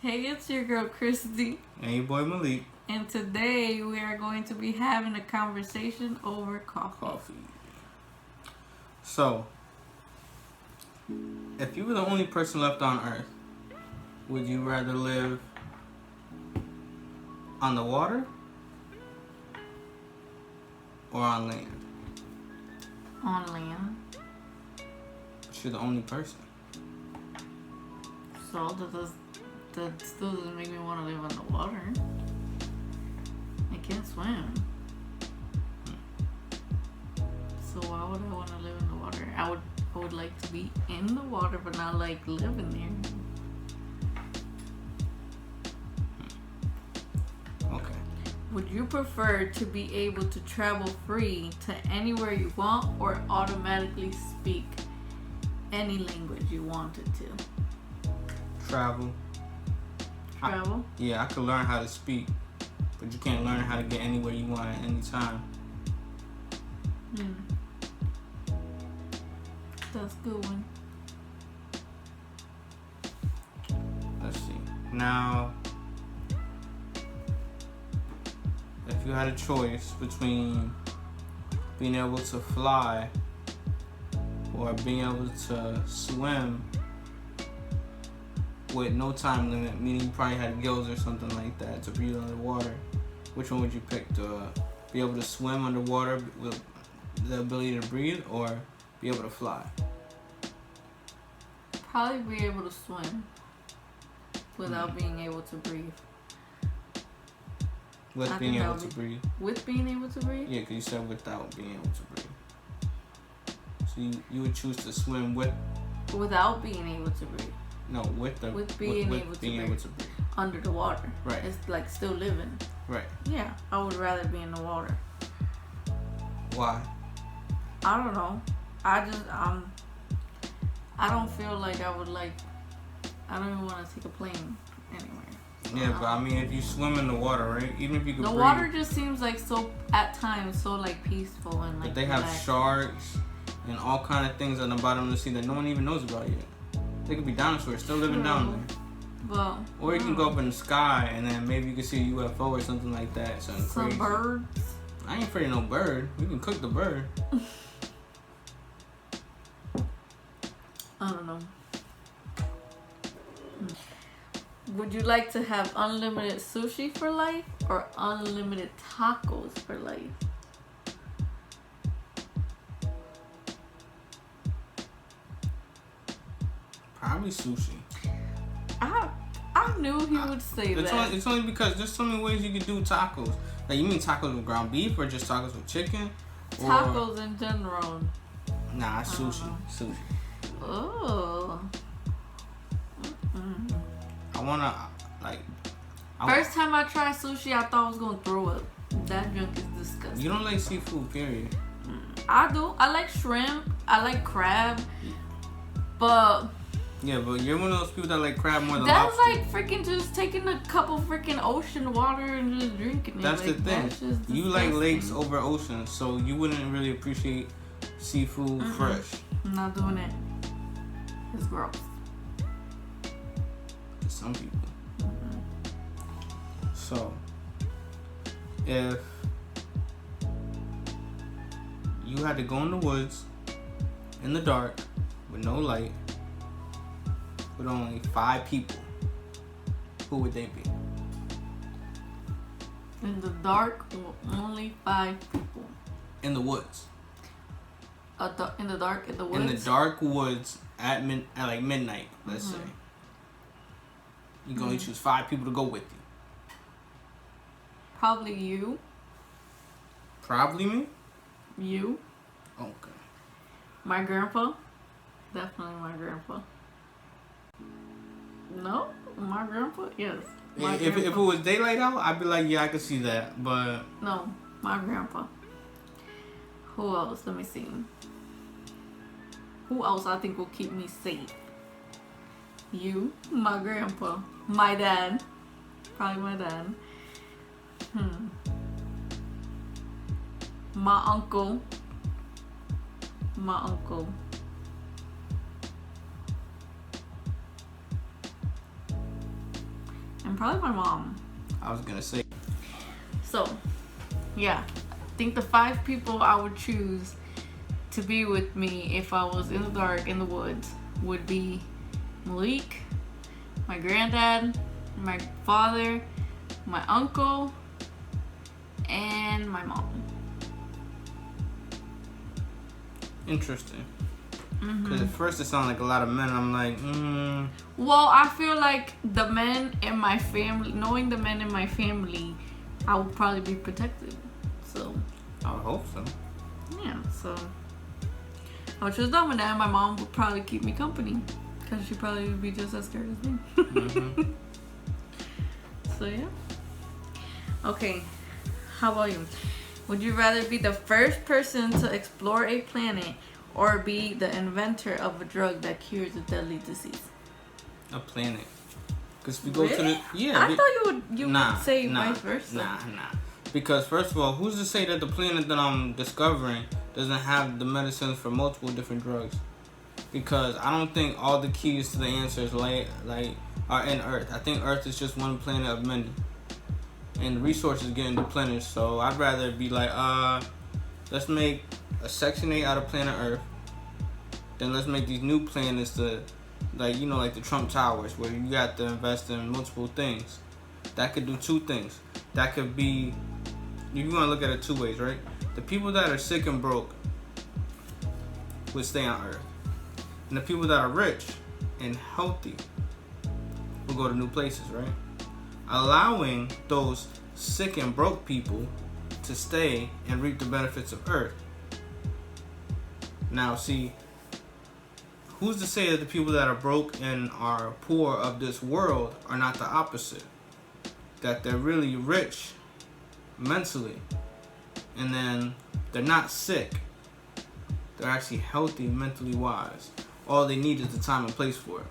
Hey, it's your girl Christy. And your boy Malik. And today we are going to be having a conversation over coffee. So, if you were the only person left on Earth, would you rather live on the water or on land? On land. But you're the only person. So that still doesn't make me want to live on the water. I can't swim. So why would I want to live in the water? I would like to be in the water, but not like living there. Okay. Would you prefer to be able to travel free to anywhere you want, or automatically speak any language you wanted to? Travel. Travel? I could learn how to speak, but you can't learn how to get anywhere you want at any time. That's a good one. Let's see. Now, if you had a choice between being able to fly or being able to swim with no time limit, meaning you probably had gills or something like that to breathe underwater, which one would you pick? To be able to swim underwater with the ability to breathe, or be able to fly? Probably be able to swim without being able to breathe. With being able to breathe? With being able to breathe? Yeah, because you said without being able to breathe. So you would choose to swim without being able to breathe. No, with being able to breathe. Under the water. Right. It's like still living. Right. Yeah, I would rather be in the water. Why? I don't know. I don't feel like I would like. I don't even want to take a plane anywhere. So yeah, but I mean, if you swim in the water, right? Even if you could the breathe. water just seems like so at times so like peaceful and like. But they have sharks and all kind of things on the bottom of the sea that no one even knows about yet. They could be dinosaurs still living down there. But or you can go up in the sky and then maybe you can see a UFO or something like that. Something some crazy. Birds. I ain't afraid of no bird. We can cook the bird. I don't know. Would you like to have unlimited sushi for life or unlimited tacos for life? Probably sushi. I knew he would say that. It's only because there's so many ways you can do tacos. Like, you mean tacos with ground beef or just tacos with chicken? Tacos in general. Nah, sushi. Sushi. Oh. I wanna First time I tried sushi, I thought I was gonna throw up. That junk is disgusting. You don't like seafood, period. I do. I like shrimp. I like crab. But yeah, but you're one of those people that like crab more than that's lobster. like freaking just taking a cup of freaking ocean water and just drinking it. That's like, the thing. You like lakes over oceans, so you wouldn't really appreciate seafood fresh. I'm not doing it. It's gross. To some people. So, if you had to go in the woods in the dark with no light, with only 5 people, who would they be? In the dark, only 5 people. In the woods. In the dark, in the woods. In the dark woods at like midnight, let's say. You can only choose 5 people to go with you. Probably you. Probably me? You. Okay. My grandpa. Definitely my grandpa. No? My grandpa? Yes. If it was daylight out, I'd be like, yeah, I could see that, but... No, my grandpa. Who else? Let me see. Who else I think will keep me safe? You, my grandpa, my dad. Probably my dad. My uncle. and probably my mom. I was gonna say. So, yeah. I think the 5 people I would choose to be with me if I was in the dark in the woods would be Malik, my granddad, my father, my uncle, and my mom. Interesting. Because at first it sounded like a lot of men. I'm like, Well, I feel like the men in my family, knowing the men in my family, I would probably be protected. So. I would hope so. Yeah, so. I would choose them, and then my mom would probably keep me company. Because she probably would be just as scared as me. So, yeah. Okay. How about you? Would you rather be the first person to explore a planet or be the inventor of a drug that cures a deadly disease? A planet. Because we go Really? to the... Yeah. I thought you would say vice versa. Nah. Because first of all, who's to say that the planet that I'm discovering doesn't have the medicines for multiple different drugs? Because I don't think all the keys to the answers are in Earth. I think Earth is just one planet of many. And the resources getting depleted. So I'd rather be like, let's make a Section 8 out of planet Earth. Then let's make these new planets like the Trump Towers, where you got to invest in multiple things. That could do 2 things. That could be, you want to look at it 2 ways, right? The people that are sick and broke would stay on Earth. And the people that are rich and healthy will go to new places, right? Allowing those sick and broke people to stay and reap the benefits of Earth. Now, see, who's to say that the people that are broke and are poor of this world are not the opposite? That they're really rich mentally, and then they're not sick. They're actually healthy mentally wise. All they need is the time and place for it.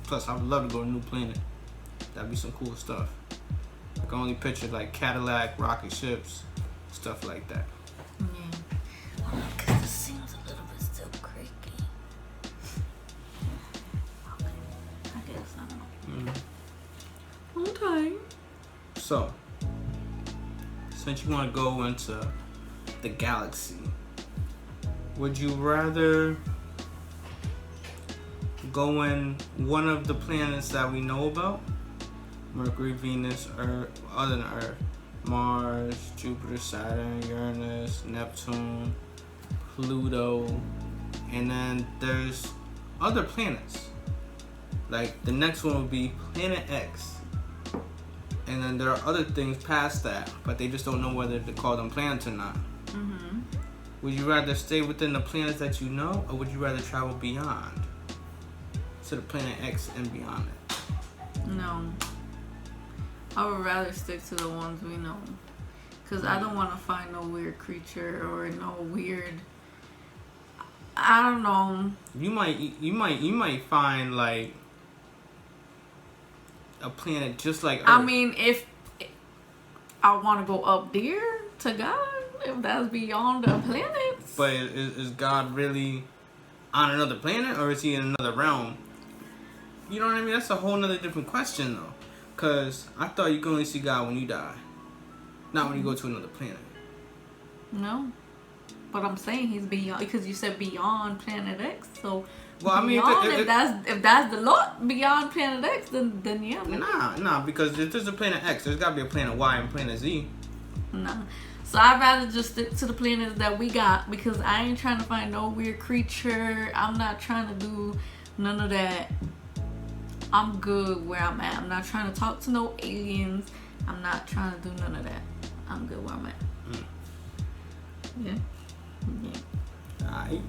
Plus, I would love to go to a new planet. That'd be some cool stuff. I can only picture like Cadillac, rocket ships, stuff like that. Yeah. Because it seems a little bit still creaky. Okay. I guess, I don't know. Okay. So, since you want to go into the galaxy, would you rather go in one of the planets that we know about? Mercury, Venus, Earth, other than Earth, Mars, Jupiter, Saturn, Uranus, Neptune, Pluto, and then there's other planets. Like the next one would be Planet X. And then there are other things past that, but they just don't know whether to call them planets or not. Mm-hmm. Would you rather stay within the planets that you know, or would you rather travel beyond to the Planet X and beyond it? No. I would rather stick to the ones we know. Because I don't want to find no weird creature or no weird... I don't know. You might find like a planet just like Earth. I mean, if I want to go up there to God, if that's beyond the planets. But is God really on another planet, or is he in another realm? You know what I mean? That's a whole nother different question though. Cause I thought you can only see God when you die, not when you go to another planet. No. But I'm saying he's beyond, because you said beyond Planet X, so well, I mean, if that's the Lord beyond Planet X, then yeah. Maybe. Nah, because if there's a Planet X, there's gotta be a Planet Y and Planet Z. Nah. So I'd rather just stick to the planets that we got, because I ain't trying to find no weird creature. I'm not trying to do none of that. I'm good where I'm at. I'm not trying to talk to no aliens. I'm not trying to do none of that. I'm good where I'm at. Yeah. Alright.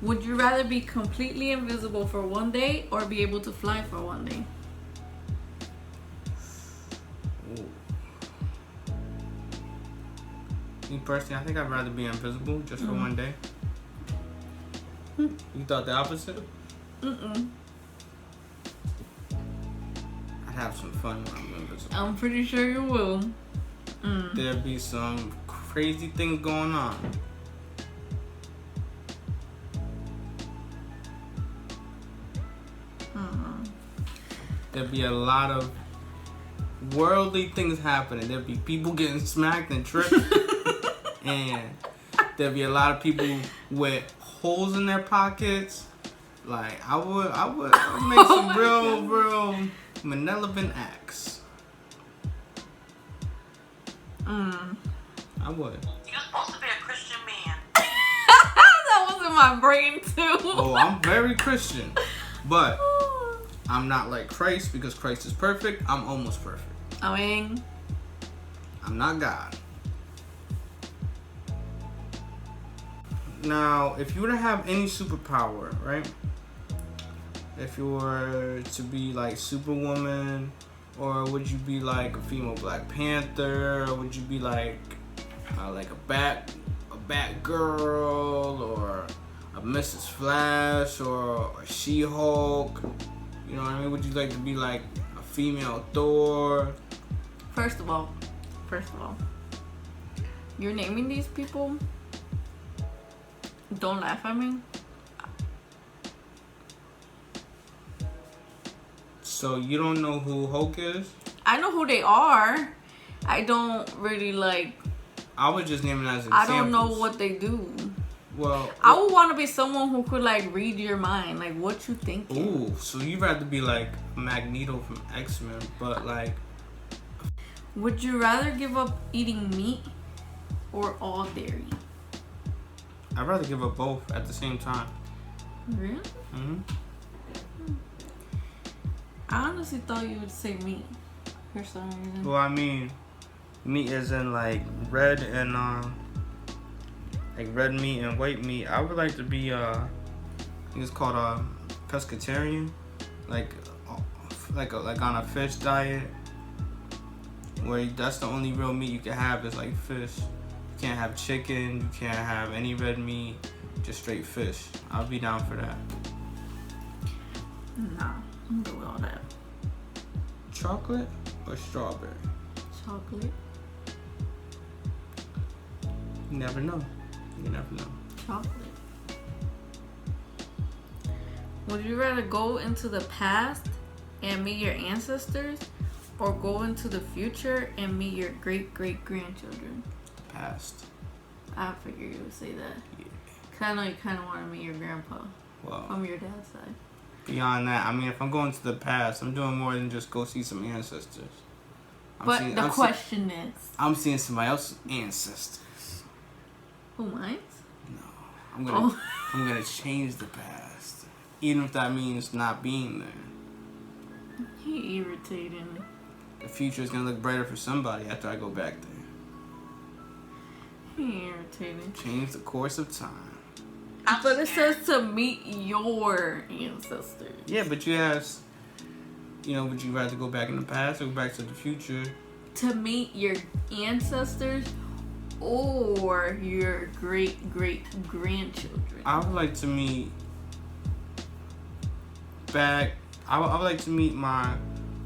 Would you rather be completely invisible for one day or be able to fly for one day? Ooh. Me personally, I think I'd rather be invisible just for one day. You thought the opposite? Mm-mm. I'd have some fun when I'm invisible. I'm pretty sure you will. There'd be some crazy things going on. there'd be a lot of worldly things happening. There'd be people getting smacked and tripped. And there'd be a lot of people with holes in their pockets. Like, I would make some real malevolent acts. I would. You're supposed to be a Christian man. That was in my brain too. Oh, I'm very Christian. But I'm not like Christ because Christ is perfect. I'm almost perfect. I mean, I'm not God. Now, if you were to have any superpower, right? If you were to be like Superwoman, or would you be like a female Black Panther, or would you be like a Batgirl, or a Mrs. Flash, or a She-Hulk? You know what I mean? Would you like to be like a female Thor? First of all, you're naming these people. Don't laugh at me. So you don't know who Hulk is? I know who they are. I don't really like. I was just naming as examples. I don't know what they do. Well, I would want to be someone who could like read your mind, like what you thinking. Ooh, so you'd rather be like Magneto from X-Men, but like. Would you rather give up eating meat or all dairy? I'd rather give up both at the same time. Really? Mm-hmm. I honestly thought you would say meat for some reason. Well, I mean, meat is in like red and like red meat and white meat. I would like to be I think it's called a pescatarian, like on a fish diet, where that's the only real meat you can have is like fish. You can't have chicken. You can't have any red meat. Just straight fish. I'll be down for that. Nah, I'm good with all that. Chocolate or strawberry? Chocolate. You never know. You never know. Chocolate. Would you rather go into the past and meet your ancestors, or go into the future and meet your great-great-grandchildren? The past. I figured you would say that. Yeah. Cause I know you kind of want to meet your grandpa Well, from your dad's side. beyond that, I mean, if I'm going to the past, I'm doing more than just go see some ancestors. The question is, I'm seeing somebody else's ancestors. who mine? No, I'm gonna change the past, even if that means not being there. He irritating. The future is gonna look brighter for somebody after I go back there. He irritating. Change the course of time. But it says to meet your ancestors. Yeah, but you asked, would you rather go back in the past or go back to the future? To meet your ancestors or your great-great-grandchildren. I would like to meet I would like to meet my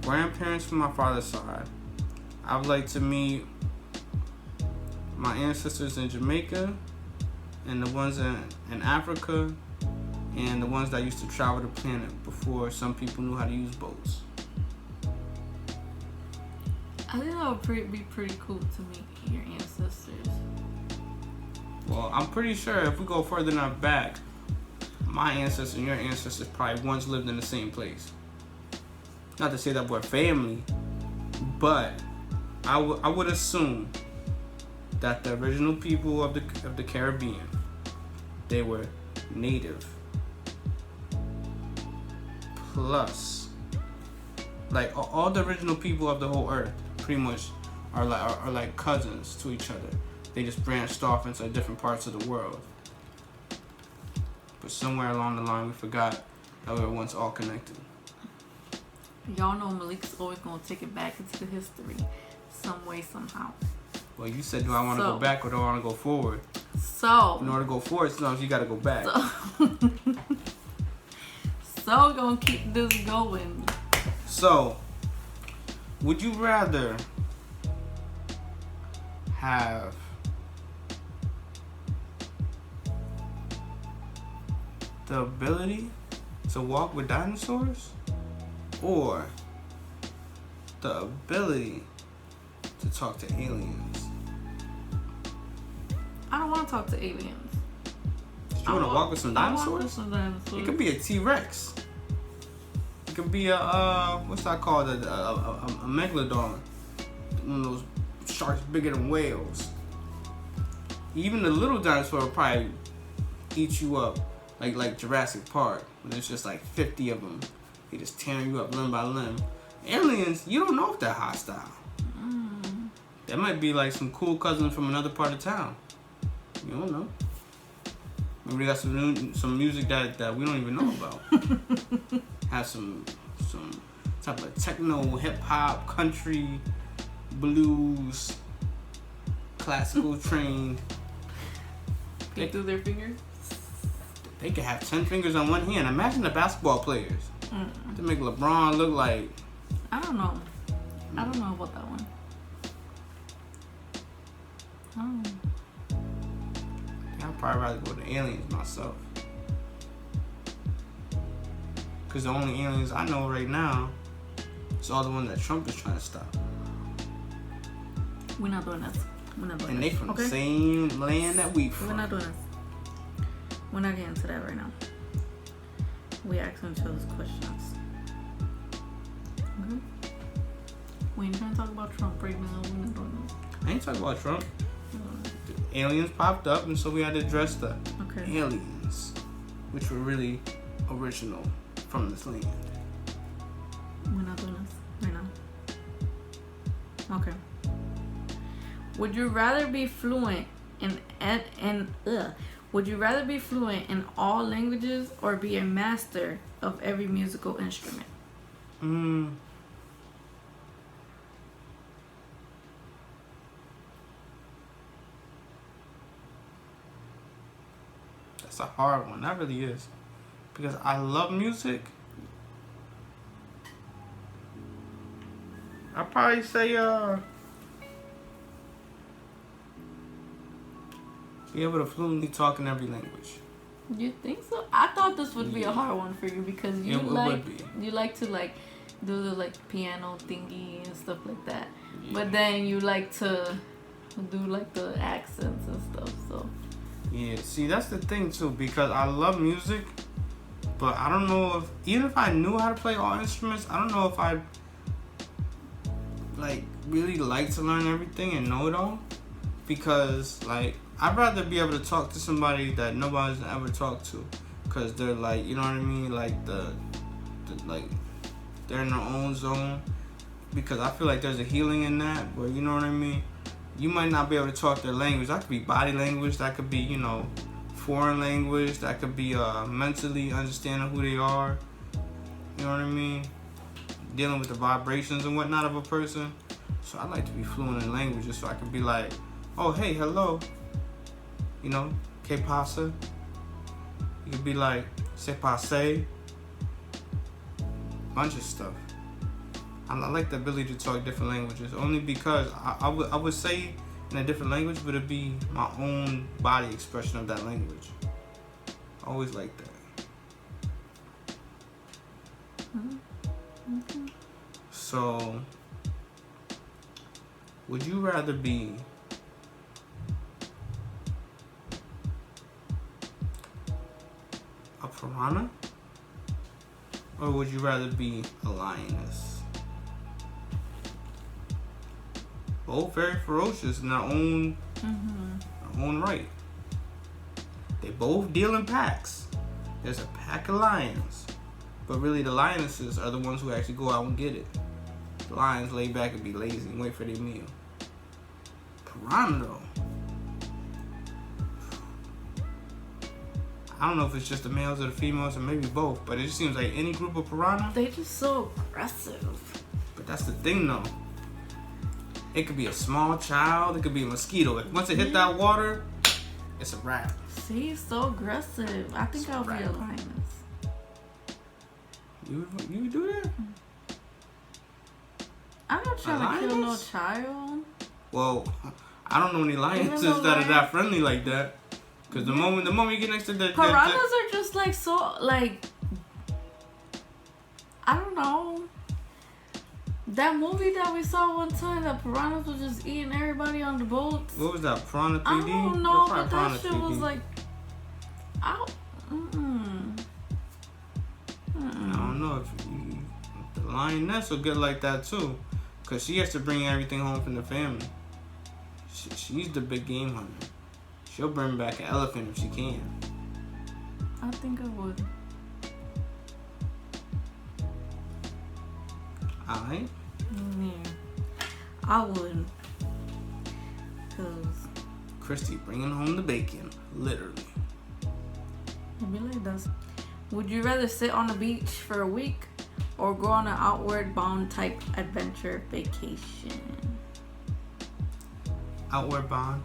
grandparents from my father's side. I would like to meet my ancestors in Jamaica, and the ones in Africa, and the ones that used to travel the planet before some people knew how to use boats. I think that would be pretty cool to meet your ancestors. Well, I'm pretty sure if we go further enough back, my ancestors and your ancestors probably once lived in the same place. Not to say that we're family, but I would assume that the original people of the Caribbean, they were native. Plus, like all the original people of the whole earth pretty much are like cousins to each other. They just branched off into different parts of the world. But somewhere along the line we forgot that we were once all connected. Y'all know Malik's always gonna take it back into history, some way, somehow. Well, you said, do I want to go back or do I want to go forward? So, in order to go forward, sometimes you got to go back. So gonna keep this going. So, would you rather have the ability to walk with dinosaurs, or the ability to talk to aliens. I don't want to talk to aliens. You want to walk with some dinosaurs? Some dinosaurs. It could be a T-Rex. It could be a what's that called? A megalodon. One of those sharks bigger than whales. Even the little dinosaur will probably eat you up, like Jurassic Park, when there's just like 50 of them. They just tearing you up limb by limb. Aliens, you don't know if they're hostile. That might be like some cool cousins from another part of town. You don't know. Maybe they got some music that we don't even know about. Have some type of techno, hip hop, country, blues, classical trained. They through their fingers. They could have 10 fingers on one hand. Imagine the basketball players. To make LeBron look like. I don't know. I don't know about that one. I don't know. I'd probably rather go to aliens myself. Because the only aliens I know right now is all the ones that Trump is trying to stop. We're not doing this. We're not doing and this. they from Okay? the same land that we from. We're not doing this. We're not getting into that right now. We asking each other's questions. Okay? We ain't trying to talk about Trump right now. We're not doing this. I ain't talking about Trump. Aliens popped up, and so we had to address the aliens, which were really original from this land. We're not doing this right now. Okay. Would you rather be fluent Would you rather be fluent in all languages or be a master of every musical instrument? That's a hard one. That really is. Because I love music. I'd probably say, be able to fluently talk in every language. You think so? I thought this would be a hard one for you because you like to like do the like piano thingy and stuff like that. Yeah. But then you like to do like the accents and stuff. So yeah, see that's the thing too, because I love music, but I don't know if even if I knew how to play all instruments, I don't know if I'd like really like to learn everything and know it all, because like I'd rather be able to talk to somebody that nobody's ever talked to, because they're like, you know what I mean, like the like they're in their own zone, because I feel like there's a healing in that, where you know what I mean, you might not be able to talk their language. That could be body language, that could be, you know, foreign language, that could be mentally understanding who they are, you know what I mean, dealing with the vibrations and whatnot of a person. So I like to be fluent in languages so I can be like, oh hey, hello, you know, que pasa? You could be like, se passe? Bunch of stuff. I like the ability to talk different languages, only because I would say in a different language, but it'd be my own body expression of that language. I always like that. mm-hmm. So, would you rather be a piranha, or would you rather be a lioness? Both very ferocious in their own right. They both deal in packs. There's a pack of lions, but really the lionesses are the ones who actually go out and get it. The lions lay back and be lazy and wait for their meal. Piranha though, I don't know if it's just the males or the females or maybe both, but it just seems like any group of piranha, they just so aggressive. But that's the thing though. It could be a small child. It could be a mosquito. Once it hit that water, it's a wrap. See, he's so aggressive. I think I'll be a lioness. You do that? I'm not trying to kill no child. Well, I don't know any lionesses that are that friendly like that. Cause the moment you get next to the piranhas are just like so like I don't know. That movie that we saw one time, that piranhas was just eating everybody on the boats. What was that? Piranha 3D? I don't know, Probably but Piranha that shit 3D. was like, ow. I don't know if the Lioness will get like that too, cause she has to bring everything home from the family. She's the big game hunter. She'll bring back an elephant if she can. I think I would. Alright. Yeah, I would. Cause Christy bringing home the bacon, literally. it'd be like this. Would you rather sit on the beach for a week or go on an outward bound type adventure vacation? Outward bound.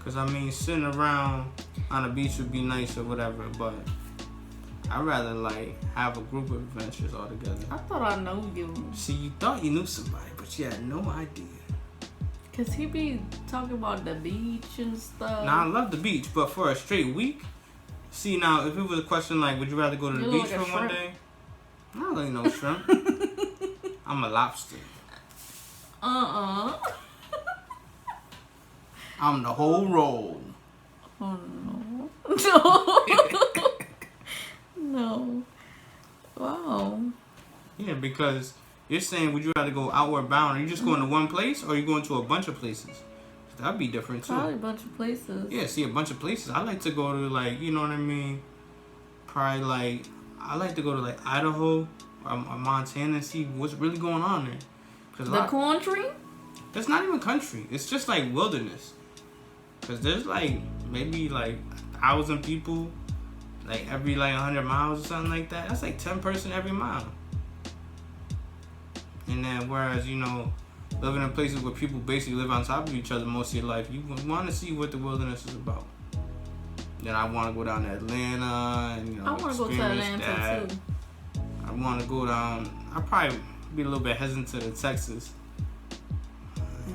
Cause I mean, sitting around on the beach would be nice or whatever, but I'd rather like have a group of adventures all together. I thought I know you. See, you thought you knew somebody, but you had no idea. Cause he be talking about the beach and stuff. Now I love the beach, but for a straight week. See, now if it was a question like, would you rather go to the You beach look like for a one shrimp. day? I don't really know shrimp. I'm a lobster. I'm the whole roll. Oh no. No. Wow. Yeah, because you're saying, would you rather go outward bound? Are you just going to one place, or are you going to a bunch of places? That'd be different too. Probably a bunch of places. Yeah, see, a bunch of places. I like to go to, like, you know what I mean? Probably like, I like to go to like Idaho or Montana and see what's really going on there. Cause The country? it's not even country. It's just like wilderness. Cause there's like maybe like 1,000 people, like every like 100 miles or something like that. That's like 10 person every mile. And then whereas, you know, living in places where people basically live on top of each other most of your life, you want to see what the wilderness is about. Then I want to go down to Atlanta and, you know, I want to go to experience Atlanta that. too. I want to go down. I'll probably be a little bit hesitant to Texas.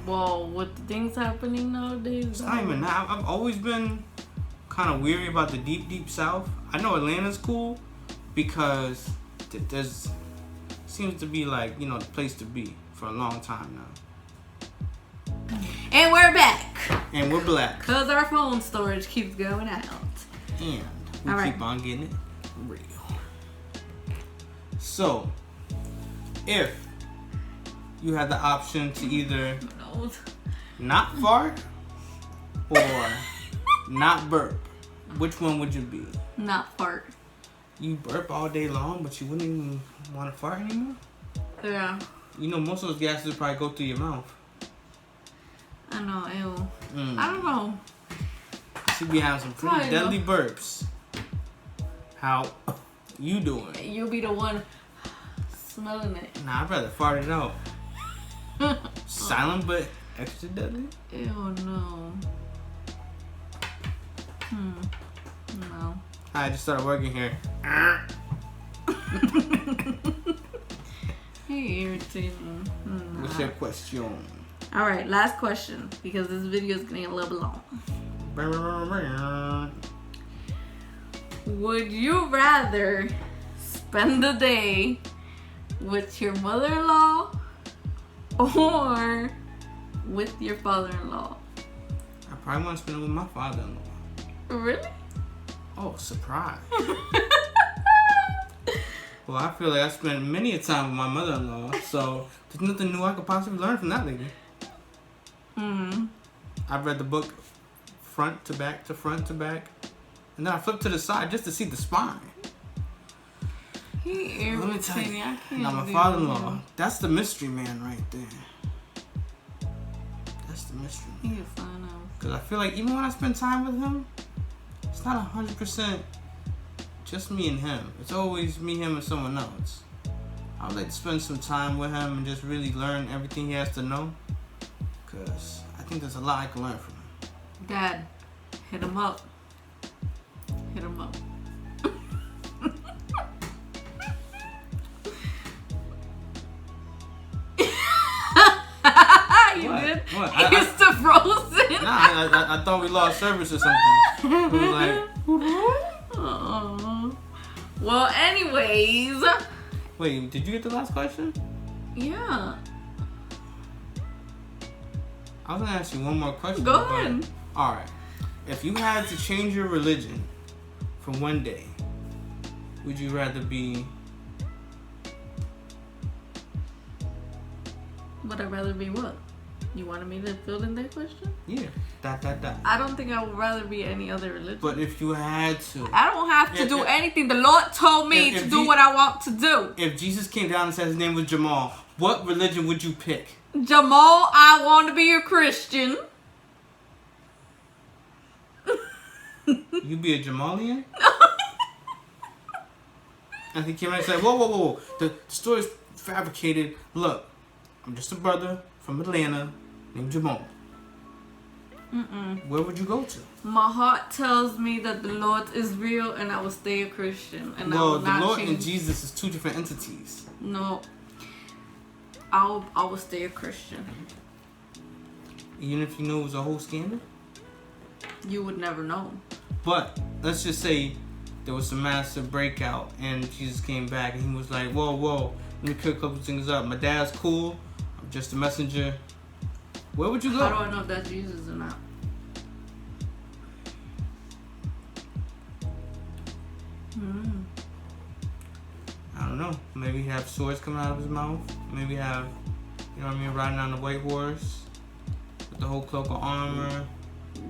Well, with the things happening nowadays. It's not even that. I've always been kind of weary about the deep South. I know Atlanta's cool because there's seems to be like, you know, the place to be for a long time now. And we're back. And we're black. Because our phone storage keeps going out. And we All right. keep on getting it real. So, if you had the option to either No. not fart or not burp, which one would you be? Not fart. You burp all day long, but you wouldn't even want to fart anymore? Yeah. You know, most of those gases would probably go through your mouth. I know, ew. Mm. I don't know. She'd be having some pretty Probably deadly burps. How you doing? You'll be the one smelling it. Nah, I'd rather fart it out. Silent but extra deadly. Ew, no. No. I just started working here. He irritating. What's your question? All right, last question because this video is getting a little long. Would you rather spend the day with your mother-in-law or with your father-in-law? I probably want to spend it with my father-in-law. Really? Oh, surprise. Well, I feel like I spent many a time with my mother-in-law, so there's nothing new I could possibly learn from that lady. I've read the book front to back to front to back, and then I flipped to the side just to see the spine. He irritating. Let me tell you, I can't now my do father-in-law, him. that's the mystery man right there. That's the mystery man. He is fine now. Because I feel like even when I spend time with him, it's not 100% just me and him. It's always me, him, and someone else. I would like to spend some time with him and just really learn everything he has to know. Because I think there's a lot I can learn from him. Dad, hit him up. Hit him up. You What? did? What? You're still frozen. Nah, I thought we lost service or something. It was like, Aw. Well, anyways. wait, did you get the last question? Yeah. I was gonna ask you one more question. Go ahead. Alright. If you had to change your religion for one day, would you rather be... Would I rather be what? You wanted me to fill in that question? Yeah. ... I don't think I would rather be any other religion. But if you had to... I don't have to do anything. The Lord told me to do what I want to do. If Jesus came down and said his name was Jamal, what religion would you pick? Jamal, I want to be a Christian. You be a Jamalian? And he came out and said, whoa. The story's fabricated. Look, I'm just a brother from Atlanta named Jamal. Where would you go to? My heart tells me that the Lord is real and I will stay a Christian. And I will not the Lord change. and Jesus is two different entities. No. I will stay a Christian. Even if you knew it was a whole scandal? You would never know. But let's just say there was some massive breakout and Jesus came back and he was like, whoa, let me clear a couple things up. My dad's cool. I'm just a messenger. Where would you go? How do I know if that's Jesus or not? I don't know. Maybe he have swords coming out of his mouth. Maybe have, you know what I mean, riding on the white horse with the whole cloak of armor.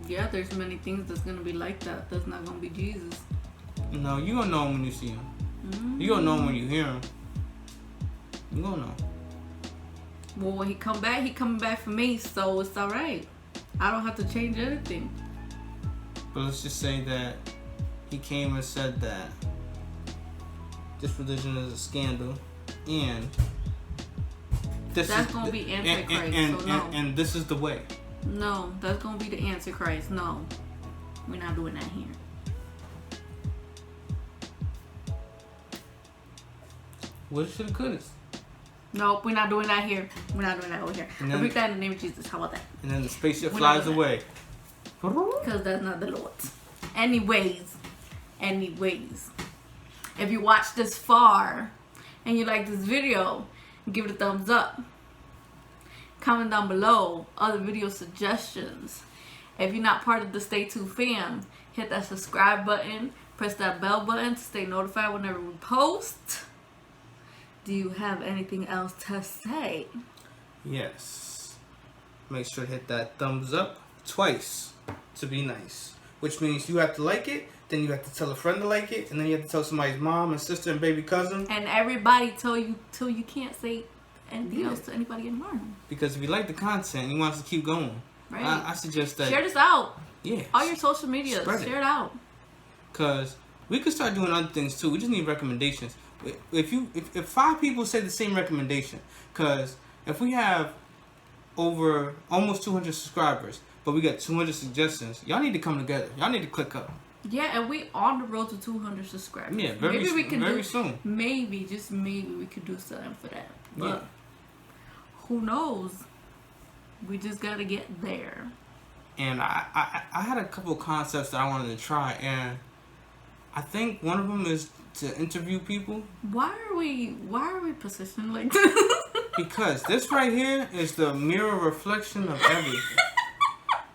Yeah, there's many things that's gonna be like that. That's not gonna be Jesus. No, you gonna know him when you see him. You gonna know him when you hear him. You gonna know. Well, when he coming back for me, so it's alright. I don't have to change anything. But let's just say that he came and said that this religion is a scandal and that's gonna be Antichrist, so no. And this is the way. No, that's gonna be the Antichrist. No, we're not doing that here. What should have could Nope, we're not doing that here. We're not doing that over here. Then, Repeat that in the name of Jesus. How about that? And then the spaceship flies away. Because that's not the Lord. Anyways, if you watch this far and you like this video, give it a thumbs up. Comment down below other video suggestions. If you're not part of the Stay Tuned fam, hit that subscribe button. Press that bell button to stay notified whenever we post. Do you have anything else to say? Yes. Make sure to hit that thumbs up twice to be nice. Which means you have to like it, then you have to tell a friend to like it, and then you have to tell somebody's mom and sister and baby cousin. And everybody till you can't say anything else to anybody anymore. Because if you like the content and you want us to keep going, right. I suggest that... Share this out. Yeah. All your social media. Share it out. Because we could start doing other things too. We just need recommendations. If 5 people say the same recommendation, because if we have over almost 200 subscribers, but we got 200 suggestions, y'all need to come together. Y'all need to click up. Yeah, and we on the road to 200 subscribers. Yeah, very soon. Maybe, just maybe we could do something for that. But yeah. Who knows? We just gotta get there. And I had a couple of concepts that I wanted to try, and I think one of them is to interview people. Why are we positioned like this? Because this right here is the mirror reflection of everything.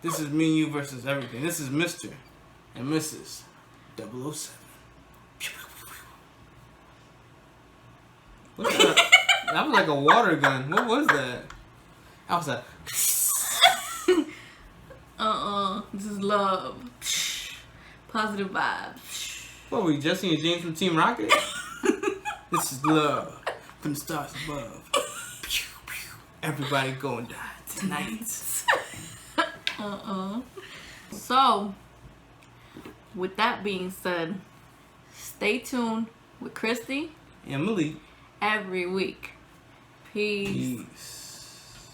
This is me and you versus everything. This is Mr. and Mrs. 007. What's that? That was like a water gun. What was that? I was like... This is love. Positive vibes. What were we, Jesse and James from Team Rocket? This is love from the stars above. Everybody going to die tonight. So, with that being said, stay tuned with Christy and Malik every week. Peace. Peace.